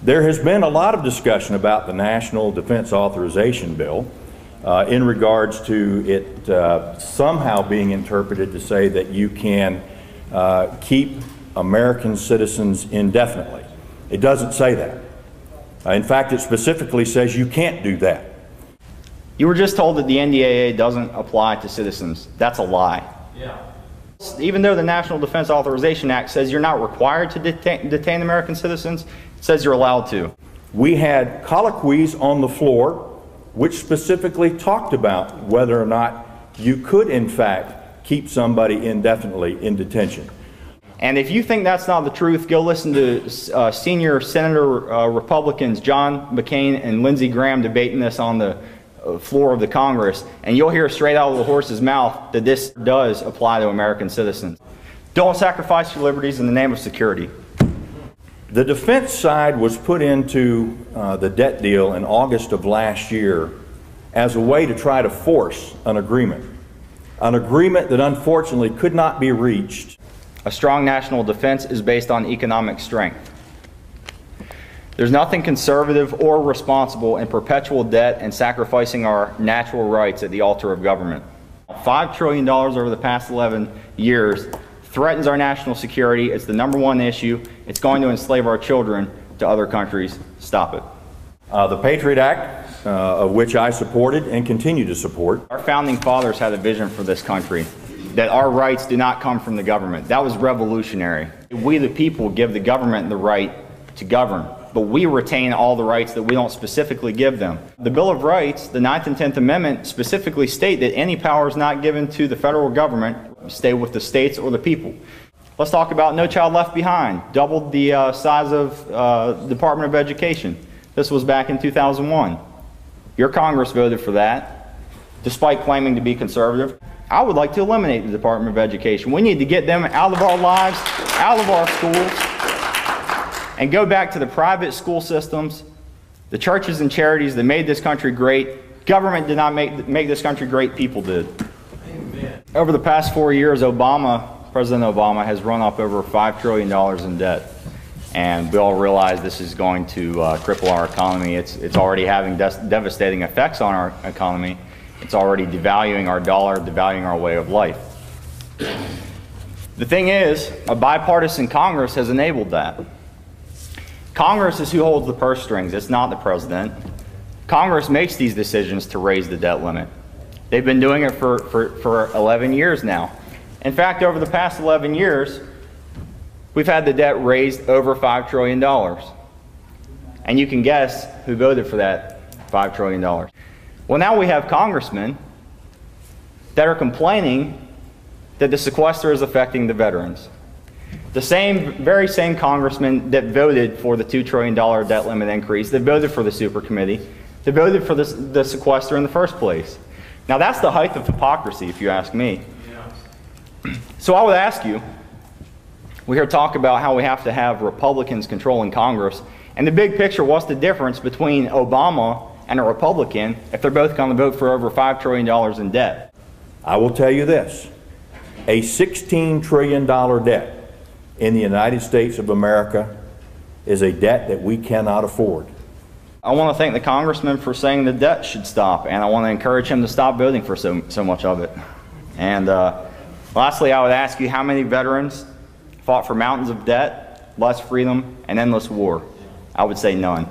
There has been a lot of discussion about the National Defense Authorization Bill in regards to it somehow being interpreted to say that you can keep American citizens indefinitely. It doesn't say that. In fact, it specifically says you can't do that. You were just told that the NDAA doesn't apply to citizens. That's a lie. Yeah. Even though the National Defense Authorization Act says you're not required to detain American citizens, it says you're allowed to. We had colloquies on the floor which specifically talked about whether or not you could, in fact, keep somebody indefinitely in detention. And if you think that's not the truth, go listen to senior Senator Republicans John McCain and Lindsey Graham debating this on the floor of the Congress, and you'll hear straight out of the horse's mouth that this does apply to American citizens. Don't sacrifice your liberties in the name of security. The defense side was put into the debt deal in August of last year as a way to try to force an agreement that unfortunately could not be reached. A strong national defense is based on economic strength. There's nothing conservative or responsible in perpetual debt and sacrificing our natural rights at the altar of government. $5 trillion over the past 11 years threatens our national security. It's the #1 issue. It's going to enslave our children to other countries. Stop it. The Patriot Act, of which I supported and continue to support. Our founding fathers had a vision for this country, that our rights do not come from the government. That was revolutionary. We the people give the government the right to govern, but we retain all the rights that we don't specifically give them. The Bill of Rights, the 9th and 10th Amendment, specifically state that any powers not given to the federal government stay with the states or the people. Let's talk about No Child Left Behind. Doubled the size of Department of Education. This was back in 2001. Your Congress voted for that, despite claiming to be conservative. I would like to eliminate the Department of Education. We need to get them out of our lives, out of our schools, and go back to the private school systems, the churches and charities that made this country great. Government did not make this country great, people did. Amen. Over the past 4 years, President Obama has run up over $5 trillion in debt. And we all realize this is going to cripple our economy. It's already having devastating effects on our economy. It's already devaluing our dollar, devaluing our way of life. The thing is, a bipartisan Congress has enabled that. Congress is who holds the purse strings. It's not the president. Congress makes these decisions to raise the debt limit. They've been doing it for 11 years now. In fact, over the past 11 years, we've had the debt raised over $5 trillion. And you can guess who voted for that $5 trillion. Well, now we have congressmen that are complaining that the sequester is affecting the veterans. The very same congressmen that voted for the $2 trillion debt limit increase, that voted for the super committee, that voted for the sequester in the first place. Now that's the height of hypocrisy, if you ask me. Yeah. So I would ask you, we hear talk about how we have to have Republicans controlling Congress, and the big picture, what's the difference between Obama and a Republican if they're both going to vote for over $5 trillion in debt? I will tell you this, a $16 trillion debt in the United States of America is a debt that we cannot afford. I want to thank the congressman for saying the debt should stop, and I want to encourage him to stop voting for so much of it. And lastly, I would ask you, how many veterans fought for mountains of debt, less freedom, and endless war? I would say none.